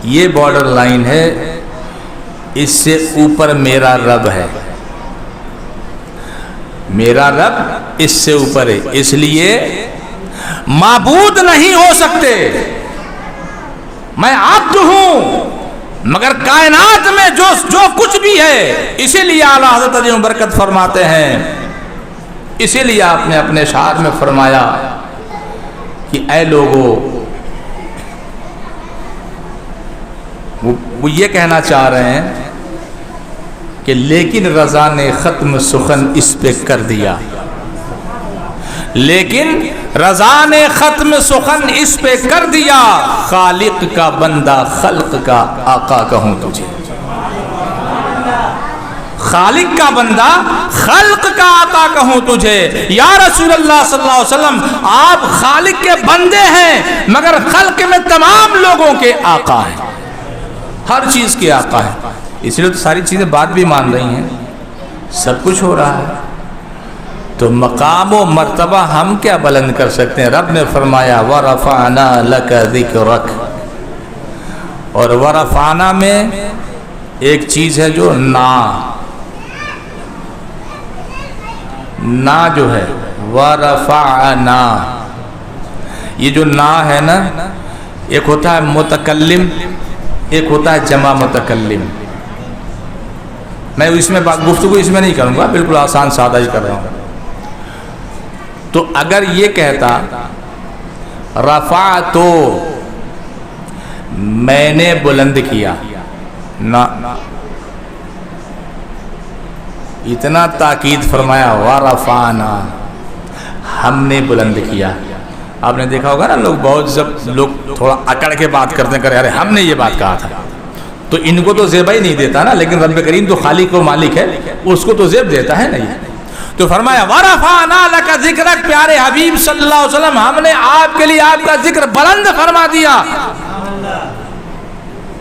یہ بارڈر لائن ہے، اس سے اوپر میرا رب ہے، میرا رب اس سے اوپر ہے، اس لیے معبود نہیں ہو سکتے، میں عبد ہوں، مگر کائنات میں جو کچھ بھی ہے، اسی لیے اعلیٰ حضرت عظیم برکت فرماتے ہیں، اسی لیے آپ نے اپنے اشعار میں فرمایا کہ اے لوگو، وہ یہ کہنا چاہ رہے ہیں کہ لیکن رضا نے ختم سخن اس پہ کر دیا، لیکن رضا نے ختم سخن اس پہ کر دیا، خالق کا بندہ خلق کا آقا کہوں تجھے، خالق کا بندہ خلق کا آقا کہوں تجھے۔ یا رسول اللہ صلی اللہ علیہ وسلم، آپ خالق کے بندے ہیں مگر خلق میں تمام لوگوں کے آقا ہیں، ہر چیز کے آقا ہیں، اس لیے تو ساری چیزیں بات بھی مان رہی ہیں، سب کچھ ہو رہا ہے، تو مقام و مرتبہ ہم کیا بلند کر سکتے ہیں؟ رب نے فرمایا وَرَفَعْنَا لَكَ ذِكْرَكَ، اور ورفعنا میں ایک چیز ہے جو نا جو ہے، ورفعنا، یہ جو نا ہے نا، ایک ہوتا ہے متکلم، ایک ہوتا ہے جمع متکلم۔ میں اس میں گفتگو اس میں نہیں کروں گا، بالکل آسان سادہ ہی کر رہا ہوں۔ تو اگر یہ کہتا رفع تو میں نے بلند کیا، نہ، اتنا تاکید فرمایا ورفعنا، ہم نے بلند کیا۔ آپ نے دیکھا ہوگا نا، لوگ بہت جب لوگ تھوڑا اکڑ کے بات کرتے ہیں، ارے ہم نے یہ بات کہا تھا، تو ان کو تو زیبہ ہی نہیں دیتا نا، لیکن رب کریم تو خالق و مالک ہے، اس کو تو زیب دیتا ہے نہیں۔ تو فرمایا وَرَفَعْنَا لَكَ ذِكْرَكَ، پیارے حبیب صلی اللہ علیہ وسلم، ہم نے آپ کے لیے آپ کا ذکر بلند فرما دیا۔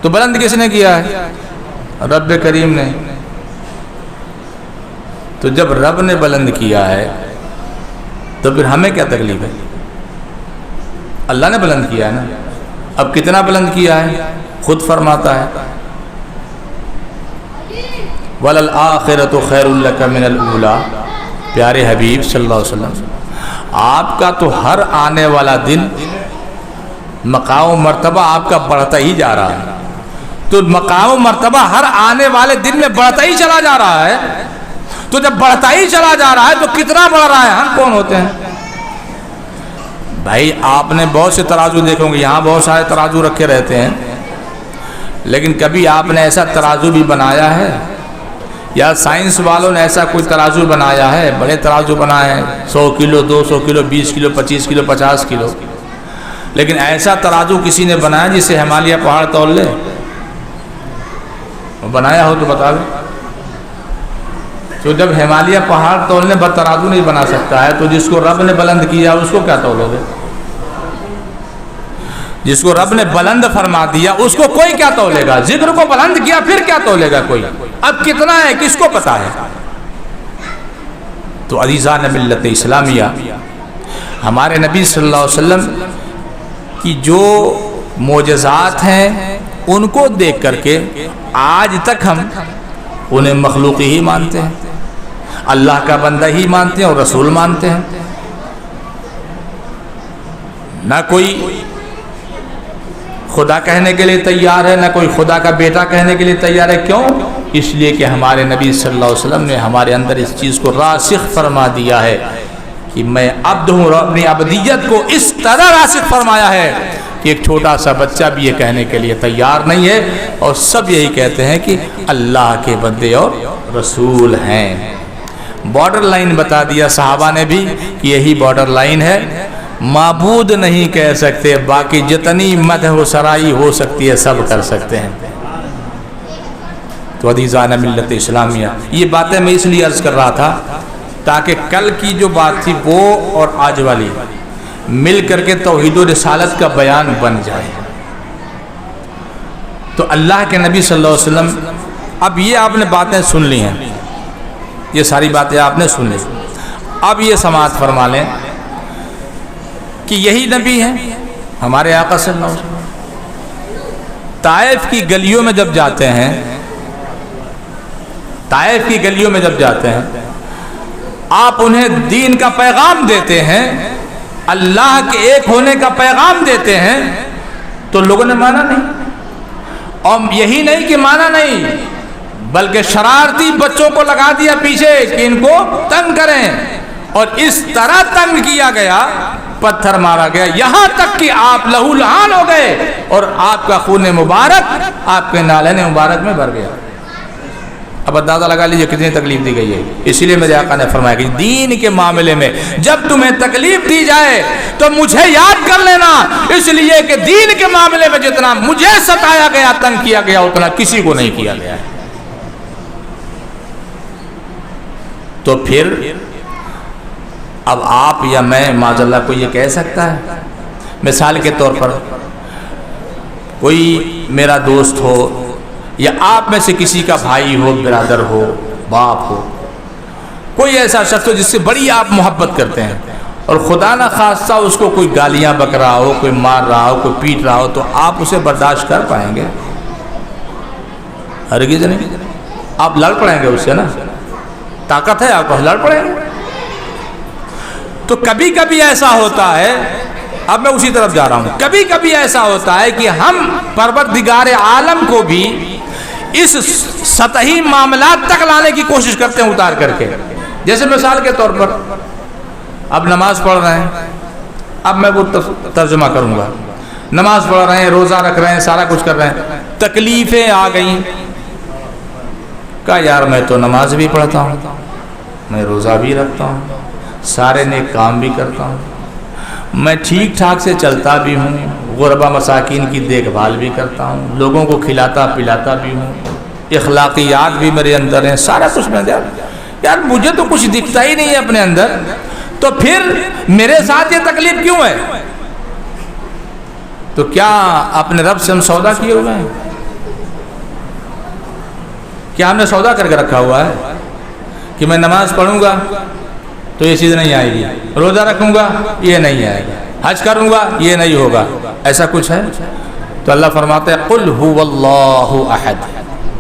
تو بلند کس نے کیا ہے؟ رب کریم نے۔ تو جب رب نے بلند کیا ہے تو پھر ہمیں کیا تکلیف ہے؟ اللہ نے بلند کیا ہے نا۔ اب کتنا بلند کیا ہے؟ خود فرماتا ہے وَلَلْآخِرَةُ خَيْرٌ لَكَ مِنَ الْأُولَىٰ، پیارے حبیب صلی اللہ علیہ وسلم آپ کا تو ہر آنے والا دن مقام و مرتبہ آپ کا بڑھتا ہی جا رہا ہے، تو مقام و مرتبہ ہر آنے والے دن میں بڑھتا ہی چلا جا رہا ہے، تو جب بڑھتا ہی چلا جا رہا ہے تو کتنا بڑھ رہا ہے؟ ہم کون ہوتے ہیں بھائی؟ آپ نے بہت سے ترازو دیکھیں گے، یہاں بہت سارے ترازو رکھے رہتے ہیں، لیکن کبھی آپ نے ایسا ترازو بھی بنایا ہے یا سائنس والوں نے ایسا کوئی ترازو بنایا ہے؟ بڑے ترازو بنائے ہیں، 100 کلو 200 کلو 20 کلو 25 کلو 50 کلو، لیکن ایسا ترازو کسی نے بنایا جسے ہمالیہ پہاڑ تول لے؟ بنایا ہو تو بتا دیں۔ تو جب ہمالیہ پہاڑ تولنے پر ترازو نہیں بنا سکتا ہے تو جس کو رب نے بلند کیا اس کو کیا تولو گے؟ جس کو رب نے بلند فرما دیا اس کو کوئی کیا تولے گا؟ ذکر کو بلند کیا پھر کیا تولے گا کوئی؟ اب کتنا ہے کس کو پتا ہے؟ تو عزیزان ملت اسلامیہ، ہمارے نبی صلی اللہ علیہ وسلم کی جو معجزات ہیں ان کو دیکھ کر کے آج تک ہم انہیں مخلوق ہی مانتے ہیں، اللہ کا بندہ ہی مانتے ہیں اور رسول مانتے ہیں، نہ کوئی خدا کہنے کے لیے تیار ہے، نہ کوئی خدا کا بیٹا کہنے کے لیے تیار ہے۔ کیوں؟ اس لیے کہ ہمارے نبی صلی اللہ علیہ وسلم نے ہمارے اندر اس چیز کو راسخ فرما دیا ہے کہ میں عبد ہوں، اور اپنی عبدیت کو اس طرح راسخ فرمایا ہے کہ ایک چھوٹا سا بچہ بھی یہ کہنے کے لیے تیار نہیں ہے، اور سب یہی کہتے ہیں کہ اللہ کے بندے اور رسول ہیں۔ بارڈر لائن بتا دیا صحابہ نے بھی کہ یہی بارڈر لائن ہے، معبود نہیں کہہ سکتے، باقی جتنی مدح و سرائی ہو سکتی ہے سب کر سکتے ہیں۔ تو عزیزان ملت اسلامیہ، یہ باتیں میں اس لیے عرض کر رہا تھا تاکہ کل کی جو بات تھی وہ اور آج والی مل کر کے توحید و رسالت کا بیان بن جائے۔ تو اللہ کے نبی صلی اللہ علیہ وسلم، اب یہ آپ نے باتیں سن لی ہیں، یہ ساری باتیں آپ نے سن لی، اب یہ سماعت فرما لیں کہ یہی نبی ہیں ہمارے آقا صلی اللہ علیہ وسلم۔ طائف کی گلیوں میں جب جاتے ہیں، طائف کی گلیوں میں جب جاتے ہیں، آپ انہیں دین کا پیغام دیتے ہیں، اللہ کے ایک ہونے کا پیغام دیتے ہیں، تو لوگوں نے مانا نہیں، اور یہی نہیں کہ مانا نہیں بلکہ شرارتی بچوں کو لگا دیا پیچھے کہ ان کو تنگ کریں، اور اس طرح تنگ کیا گیا، پتھر مارا گیا، یہاں تک کہ آپ لہو لہان ہو گئے اور آپ کا خون مبارک آپ کے نالین مبارک میں بھر گیا۔ اب اندازہ لگا لیجیے کتنی تکلیف دی گئی ہے۔ اسی لیے میرے آقا نے فرمایا کہ دین کے معاملے میں جب تمہیں تکلیف دی جائے تو مجھے یاد کر لینا، اس لیے کہ دین کے معاملے میں جتنا مجھے ستایا گیا، تنگ کیا گیا، اتنا کسی کو نہیں کیا گیا۔ تو پھر اب آپ یا میں معاذ اللہ کو یہ کہہ سکتا ہے؟ مثال کے طور پر کوئی میرا دوست ہو یا آپ میں سے کسی کا بھائی ہو، برادر ہو، باپ ہو، کوئی ایسا شخص ہو جس سے بڑی آپ محبت کرتے ہیں، اور خدا نہ خواستہ اس کو کوئی گالیاں بک رہا ہو، کوئی مار رہا ہو، کوئی پیٹ رہا ہو، تو آپ اسے برداشت کر پائیں گے؟ ہرگز نہیں۔ آپ لڑ پڑیں گے اس سے، نا طاقت ہے آپ کو، لڑ پڑیں گے۔ تو کبھی کبھی ایسا ہوتا ہے، اب میں اسی طرف جا رہا ہوں، کبھی کبھی ایسا ہوتا ہے کہ ہم پروردگار عالم کو بھی اس سطحی معاملات تک لانے کی کوشش کرتے ہیں اتار کر کے۔ جیسے مثال کے طور پر اب نماز پڑھ رہے ہیں، اب میں وہ ترجمہ کروں گا، نماز پڑھ رہے ہیں، روزہ رکھ رہے ہیں، سارا کچھ کر رہے ہیں، تکلیفیں آ گئیں، کہا یار میں تو نماز بھی پڑھتا ہوں، میں روزہ بھی رکھتا ہوں، سارے نیک کام بھی کرتا ہوں، میں ٹھیک ٹھاک سے چلتا بھی ہوں، غربا مساکین کی دیکھ بھال بھی کرتا ہوں، لوگوں کو کھلاتا پلاتا بھی ہوں، اخلاقیات بھی میرے اندر ہیں، سارا کچھ میں یار مجھے تو کچھ دکھتا ہی نہیں ہے اپنے اندر، تو پھر میرے ساتھ یہ تکلیف کیوں ہے؟ تو کیا اپنے رب سے ہم سودا کیے ہوئے ہیں؟ کیا ہم نے سودا کر کے رکھا ہوا ہے کہ میں نماز پڑھوں گا تو یہ چیز نہیں آئے گی، روزہ رکھوں گا یہ نہیں آئے گا، حج کروں گا یہ نہیں ہوگا، ایسا کچھ ہے؟ تو اللہ فرماتا ہے قل هو اللہ احد،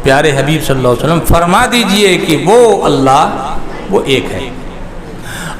پیارے حبیب صلی اللہ علیہ وسلم فرما دیجئے کہ وہ اللہ وہ ایک ہے،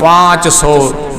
500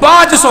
500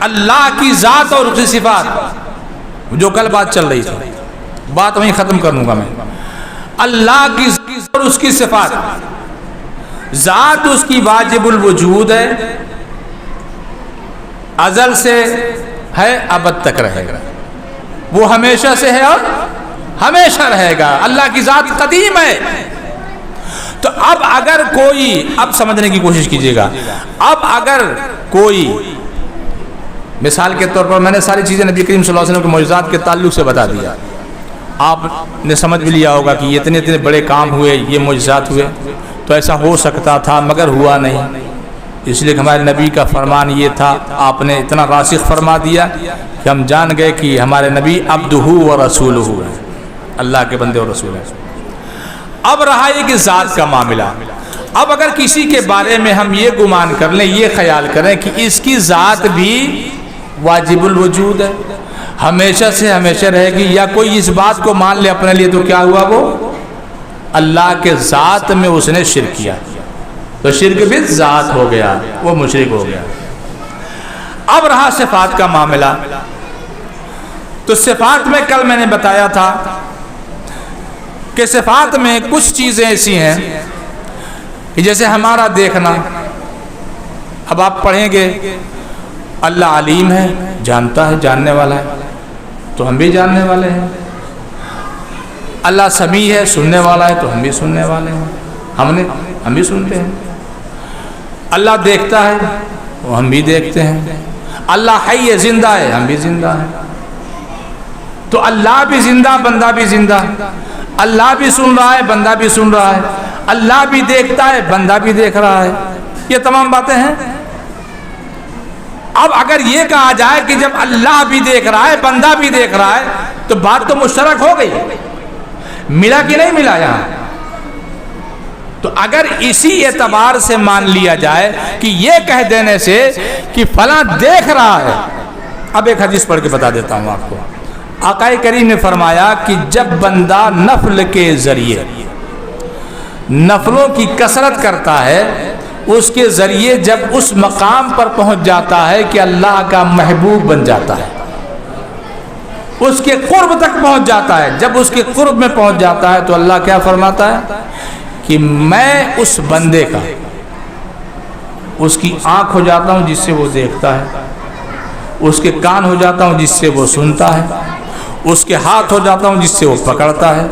اللہ کی ذات اور اس کی صفات، جو کل بات چل رہی تھی، بات وہیں ختم کر لوں گا میں. اللہ کی ذات اور اس کی صفات. ذات اس کی واجب الوجود ہے، ازل سے ہے، ابد تک رہے گا، وہ ہمیشہ سے ہے اور ہمیشہ رہے گا. اللہ کی ذات قدیم ہے. تو اب اگر کوئی، اب سمجھنے کی کوشش کیجئے گا، اب اگر کوئی، مثال کے طور پر میں نے ساری چیزیں نبی کریم صلی اللہ علیہ وسلم کے معجزات کے تعلق سے بتا دیا، آپ نے سمجھ بھی لیا ہوگا کہ یہ اتنے بڑے کام ہوئے، یہ معجزات ہوئے، تو ایسا ہو سکتا تھا مگر ہوا نہیں. اس لیے کہ ہمارے نبی کا فرمان یہ تھا، آپ نے اتنا راسخ فرما دیا کہ ہم جان گئے کہ ہمارے نبی عبدہ و رسولہ ہے، اللہ کے بندے اور رسول ہیں. اب رہا یہ کہ ذات کا معاملہ. اب اگر کسی کے بارے میں ہم یہ گمان کر لیں، یہ خیال کریں کہ اس کی ذات بھی واجب الوجود ہے، ہمیشہ سے ہمیشہ رہے گی، یا کوئی اس بات کو مان لے اپنے لیے، تو کیا ہوا؟ وہ اللہ کے ذات میں اس نے شرک کیا، تو شرک بھی ذات ہو گیا، وہ مشرک ہو گیا. اب رہا صفات کا معاملہ. تو صفات میں کل میں نے بتایا تھا کہ صفات میں کچھ چیزیں ایسی ہیں کہ جیسے ہمارا دیکھنا. اب آپ پڑھیں گے اللہ علیم ہے، جانتا ہے، جاننے والا ہے، تو ہم بھی جاننے والے ہیں. اللہ سمیع ہے، سننے والا ہے، تو ہم بھی سننے والے ہیں، ہم بھی سنتے ہیں. اللہ دیکھتا ہے، وہ ہم بھی دیکھتے ہیں. اللہ حی ہے، زندہ ہے، ہم بھی زندہ ہیں. تو اللہ بھی زندہ، بندہ بھی زندہ. اللہ بھی سن رہا ہے، بندہ بھی سن رہا ہے. اللہ بھی دیکھتا ہے، بندہ بھی دیکھ رہا ہے. یہ تمام باتیں ہیں. اب اگر یہ کہا جائے کہ جب اللہ بھی دیکھ رہا ہے، بندہ بھی دیکھ رہا ہے، تو بات تو مشترک ہو گئی. ملا کہ نہیں ملا یہاں؟ تو اگر اسی اعتبار سے مان لیا جائے کہ یہ کہہ دینے سے کہ فلاں دیکھ رہا ہے. اب ایک حدیث پڑھ کے بتا دیتا ہوں آپ کو. آقا کریم نے فرمایا کہ جب بندہ نفل کے ذریعے نفلوں کی کثرت کرتا ہے، اس کے ذریعے جب اس مقام پر پہنچ جاتا ہے کہ اللہ کا محبوب بن جاتا ہے، اس کے قرب تک پہنچ جاتا ہے. جب اس کے قرب میں پہنچ جاتا ہے تو اللہ کیا فرماتا ہے کہ میں اس بندے کا، اس کی آنکھ ہو جاتا ہوں جس سے وہ دیکھتا ہے، اس کے کان ہو جاتا ہوں جس سے وہ سنتا ہے، اس کے ہاتھ ہو جاتا ہوں جس سے وہ پکڑتا ہے،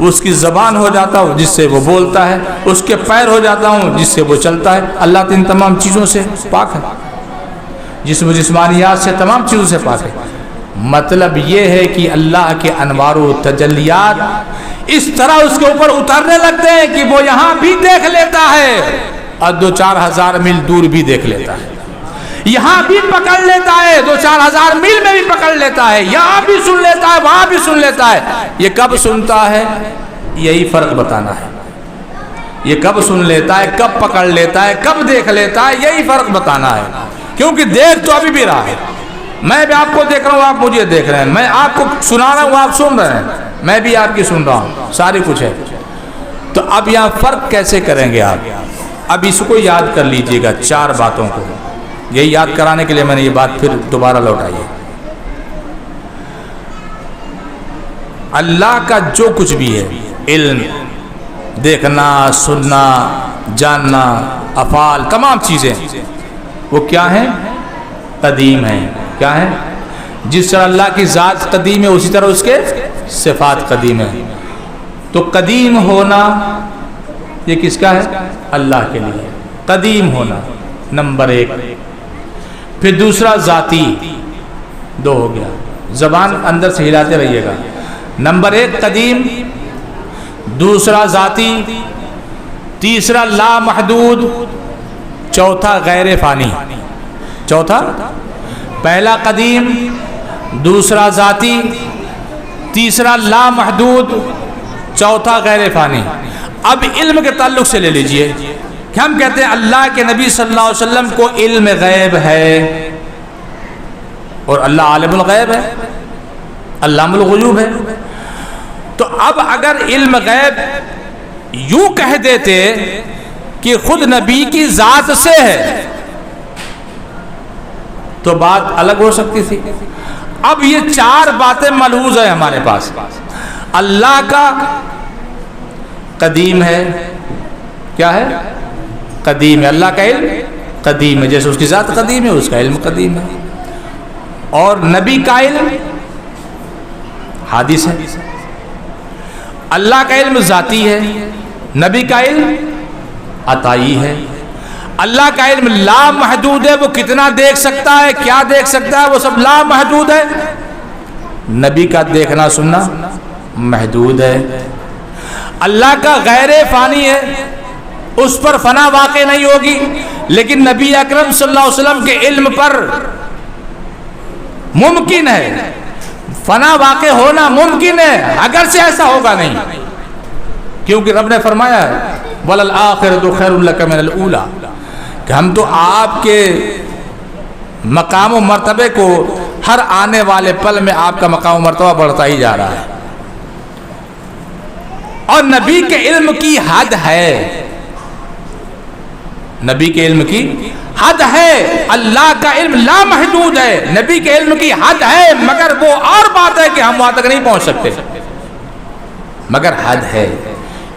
اس کی زبان ہو جاتا ہوں جس سے وہ بولتا ہے، اس کے پیر ہو جاتا ہوں جس سے وہ چلتا ہے. اللہ تو ان تمام چیزوں سے پاک ہے، جسم و جسمانیات سے تمام چیزوں سے پاک ہے. مطلب یہ ہے کہ اللہ کے انوار و تجلیات اس طرح اس کے اوپر اترنے لگتے ہیں کہ وہ یہاں بھی دیکھ لیتا ہے اور 2-4 ہزار میل دور بھی دیکھ لیتا ہے، یہاں بھی پکڑ لیتا ہے، 2-4 ہزار میل میں بھی پکڑ لیتا ہے، یہاں بھی سن لیتا ہے، وہاں بھی سن لیتا ہے. یہ کب سنتا ہے؟ یہی فرق بتانا ہے. یہ کب سن لیتا ہے، کب پکڑ لیتا ہے، کب دیکھ لیتا ہے، یہی فرق بتانا ہے. کیونکہ دیکھ تو ابھی بھی رہا ہے. میں بھی آپ کو دیکھ رہا ہوں، آپ مجھے دیکھ رہے ہیں. میں آپ کو سنا رہا ہوں، آپ سن رہے ہیں. میں بھی آپ کی سن رہا ہوں. سارے کچھ ہے. تو اب یہاں فرق کیسے کریں گے آپ؟ اب اس کو یاد کر لیجئے گا، 4 باتوں کو. یہی یاد کرانے کے لیے میں نے یہ بات پھر دوبارہ لوٹائی ہے. اللہ کا جو کچھ بھی ہے، علم، دیکھنا، سننا، جاننا، افعال، تمام چیزیں وہ کیا ہیں؟ قدیم ہیں. کیا ہیں؟ جس طرح اللہ کی ذات قدیم ہے، اسی طرح اس کے صفات قدیم ہیں. تو قدیم ہونا یہ کس کا ہے؟ اللہ کے لیے قدیم ہونا نمبر 1. پھر دوسرا ذاتی، 2 ہو گیا. زبان اندر سے ہلاتے رہیے گا. نمبر 1 قدیم، دوسرا ذاتی، تیسرا لا محدود، چوتھا غیر فانی. چوتھا، پہلا قدیم، دوسرا ذاتی، تیسرا لا محدود، چوتھا غیر فانی. اب علم کے تعلق سے لے لیجئے کہ ہم کہتے ہیں اللہ کے نبی صلی اللہ علیہ وسلم کو علم غیب ہے، اور اللہ عالم الغیب ہے، علام الغیوب ہے. تو اب اگر علم غیب یوں کہہ دیتے کہ خود نبی کی ذات سے ہے، تو بات الگ ہو سکتی تھی۔ اب یہ 4 باتیں ملحوظ ہیں ہمارے پاس۔ اللہ کا قدیم ہے، کیا ہے؟ قدیم ہے۔ اللہ کا علم قدیم ہے، جیسے اس کی ذات قدیم ہے اس کا علم قدیم ہے۔ اور نبی کا علم حادث ہے۔ اللہ کا علم ذاتی ہے، نبی کا علم عطائی ہے۔ اللہ کا علم لا محدود ہے، وہ کتنا دیکھ سکتا ہے، کیا دیکھ سکتا ہے، وہ سب لا محدود ہے۔ نبی کا دیکھنا سننا محدود ہے۔ اللہ کا غیر فانی ہے، اس پر فنا واقع نہیں ہوگی، لیکن نبی اکرم صلی اللہ علیہ وسلم کے علم پر ممکن ہے، فنا واقع ہونا ممکن ہے، اگر سے ایسا ہوگا نہیں، کیونکہ رب نے فرمایا ہے وَلَلْآخِرَةُ خَيْرٌ لَكَ مِنَ الْأُولَىٰ، کہ ہم تو آپ کے مقام و مرتبے کو ہر آنے والے پل میں آپ کا مقام و مرتبہ بڑھتا ہی جا رہا ہے۔ اور نبی کے علم کی حد ہے، نبی کے علم کی حد ہے۔ اللہ کا علم لا محدود ہے، نبی کے علم کی حد ہے، مگر وہ اور بات ہے کہ ہم وہاں تک نہیں پہنچ سکتے، مگر حد ہے۔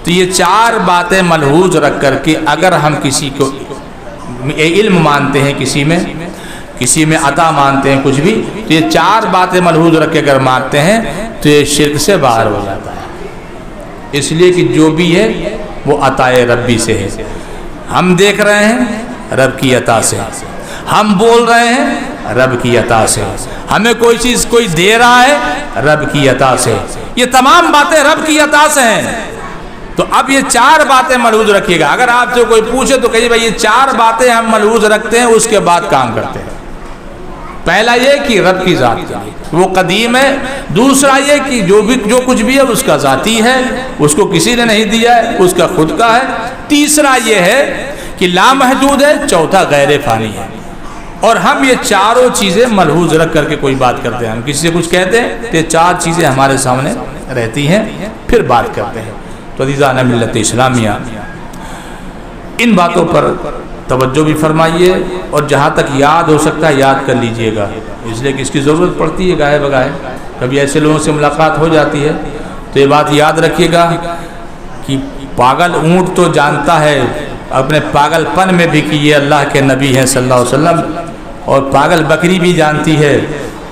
تو یہ 4 باتیں ملحوظ رکھ کر کے اگر ہم کسی کو علم مانتے ہیں، کسی میں عطا مانتے ہیں کچھ بھی، تو یہ 4 باتیں ملحوظ رکھ کے اگر مانتے ہیں تو یہ شرک سے باہر ہو جاتا ہے۔ اس لیے کہ جو بھی ہے وہ عطائے ربی سے ہے۔ ہم دیکھ رہے ہیں رب کی عطا سے، ہم بول رہے ہیں رب کی عطا سے، ہمیں کوئی چیز کوئی دے رہا ہے رب کی عطا سے، یہ تمام باتیں رب کی عطا سے ہیں۔ تو اب یہ 4 باتیں ملحوظ رکھیے گا۔ اگر آپ سے کوئی پوچھے تو کہیے بھائی یہ 4 باتیں ہم ملحوظ رکھتے ہیں، اس کے بعد کام کرتے ہیں۔ پہلا یہ کہ رب کی ذات وہ قدیم ہے، دوسرا یہ کہ جو کچھ بھی ہے اس کا ذاتی ہے، اس کو کسی نے نہیں دیا ہے، اس کا خود کا ہے، تیسرا یہ ہے کہ لا محدود ہے، چوتھا غیر فانی ہے۔ اور ہم یہ 4 چیزیں ملحوظ رکھ کر کے کوئی بات کرتے ہیں، ہم کسی سے کچھ کہتے ہیں تو یہ 4 چیزیں ہمارے سامنے رہتی ہیں، پھر بات کرتے ہیں۔ تو عزیزان ملت اسلامیہ، ان باتوں پر توجہ بھی فرمائیے، اور جہاں تک یاد ہو سکتا ہے یاد کر لیجئے گا، اس لیے کہ اس کی ضرورت پڑتی ہے گاہے بگاہے، کبھی ایسے لوگوں سے ملاقات ہو جاتی ہے۔ تو یہ بات یاد رکھیے گا کہ پاگل اونٹ تو جانتا ہے اپنے پاگل پن میں بھی کہ یہ اللہ کے نبی ہیں صلی اللہ علیہ وسلم، اور پاگل بکری بھی جانتی ہے۔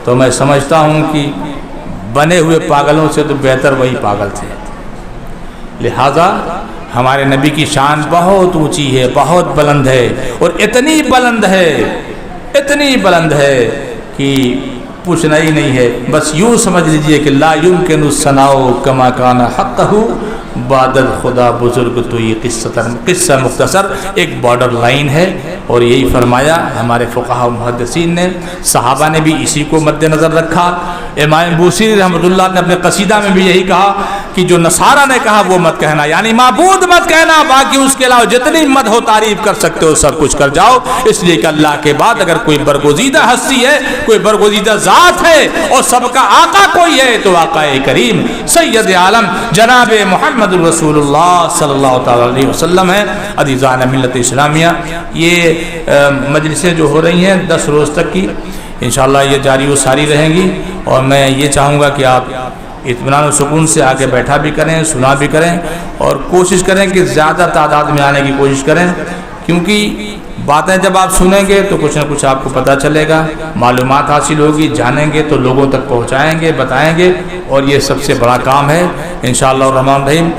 تو میں سمجھتا ہوں کہ بنے ہوئے پاگلوں سے تو بہتر وہی پاگل تھے۔ لہذا ہمارے نبی کی شان بہت اونچی ہے، بہت بلند ہے، اور اتنی بلند ہے کہ پوچھنا ہی نہیں ہے۔ بس یوں سمجھ لیجئے کہ لا یمکن الثناء کما کان حقہ بعد خدا بزرگ، تو یہ قصہ مختصر ایک بارڈر لائن ہے، اور یہی فرمایا ہمارے فقہاء و محدثین نے، صحابہ نے بھی اسی کو مد نظر رکھا۔ امام بوصیری رحمۃ اللہ نے اپنے قصیدہ میں بھی یہی کہا کہ جو نصارہ نے کہا وہ مت کہنا، یعنی معبود مت کہنا، باقی اس کے علاوہ جتنی مدح و تعریف کر سکتے ہو سب کچھ کر جاؤ، اس لیے کہ اللہ کے بعد اگر کوئی برگزیدہ ہستی ہے، کوئی برگزیدہ ذات ہے، اور سب کا آقا کوئی ہے تو آقا کریم سید عالم جناب محمد رسول اللہ صلی اللہ تعالی علیہ وسلم ہے۔ عزیزان ملت اسلامیہ، یہ مجلسیں جو ہو رہی ہیں 10 روز تک کی انشاءاللہ یہ جاری و ساری رہیں گی، اور میں یہ چاہوں گا کہ آپ اطمینان و سکون سے آگے بیٹھا بھی کریں، سنا بھی کریں، اور کوشش کریں کہ زیادہ تعداد میں آنے کی کوشش کریں، کیونکہ باتیں جب آپ سنیں گے تو کچھ نہ کچھ آپ کو پتہ چلے گا، معلومات حاصل ہوگی، جانیں گے تو لوگوں تک پہنچائیں گے، بتائیں گے، اور یہ سب سے بڑا کام ہے انشاءاللہ الرحمن الرحیم۔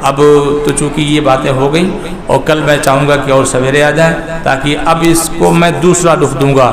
اب تو چونکہ یہ باتیں ہو گئیں، اور کل میں چاہوں گا کہ اور سویرے آ جائیں، تاکہ اب اس کو میں دوسرا رخ دوں گا،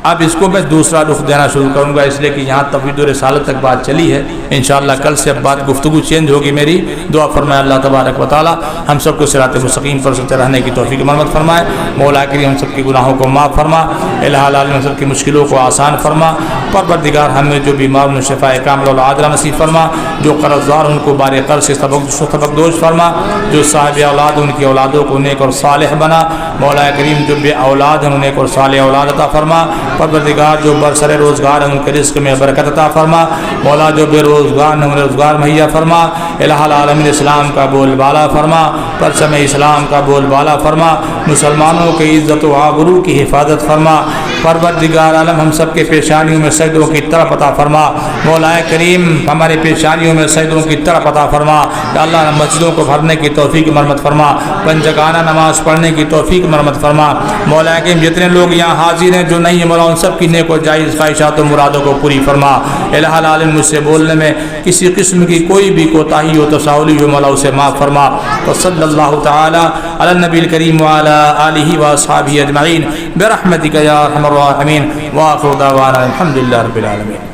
رخ دینا شروع کروں گا، اس لیے کہ یہاں توحید و رسالت تک بات چلی ہے۔ انشاءاللہ کل سے اب بات گفتگو چینج ہوگی میری۔ دعا فرمائے اللہ تبارک و تعالی ہم سب کو صراط مستقیم پر چلتے رہنے کی توفیق مرحمت فرمائے۔ مولا کریم ہم سب کے گناہوں کو معاف فرما، الہ العالمین ہم سب کی مشکلوں کو آسان فرما، پروردگار ہمیں جو بیمار ان شفاء کاملہ والعاجلہ نصیب فرما، جو قرض دار ان کو بار قرض سے سبق دوش فرما، جو صاحب اولاد ان کی اولادوں کو نیک اور صالح بنا، مولا کریم جو بے اولاد ہیں انہیں نیک اور صالح اولاد عطا فرما، پروردگار جو برسر روزگار ہیں ان کے رزق میں برکت عطا فرما، مولا جو بے روزگار ہیں انہیں روزگار مہیا فرما، الہ العالمین اسلام کا بول بالا فرما، پرچم اسلام کا بول بالا فرما، مسلمانوں کی عزت و آبرو کی حفاظت فرما۔ پروردگار عالم ہم سب کے پیشانیوں میں سجدوں کی طرف عطا فرما، مولا کریم ہمارے پیشانیوں میں سجدوں کی طرف عطا فرما۔ یا اللہ مسجدوں کو بھرنے کی توفیق مرحمت فرما، پنجگانہ نماز پڑھنے کی توفیق مرحمت فرما۔ مولا کریم جتنے لوگ یہاں حاضر ہیں جو نہیں ہیں مولا ان سب کی نیک و جائز خواہشات و مرادوں کو پوری فرما۔ الہ العالمین مجھ سے بولنے میں کسی قسم کی کوئی بھی کوتاہی ہو تساہلی ہو مولا اسے معاف فرما۔ وصلی اللہ تعالی علی النبی الکریم وعلی آلہ واصحابہ اجمعین برحمتک یا ارحم الراحمین، وآخر دعوانا الحمدللہ رب العالمین۔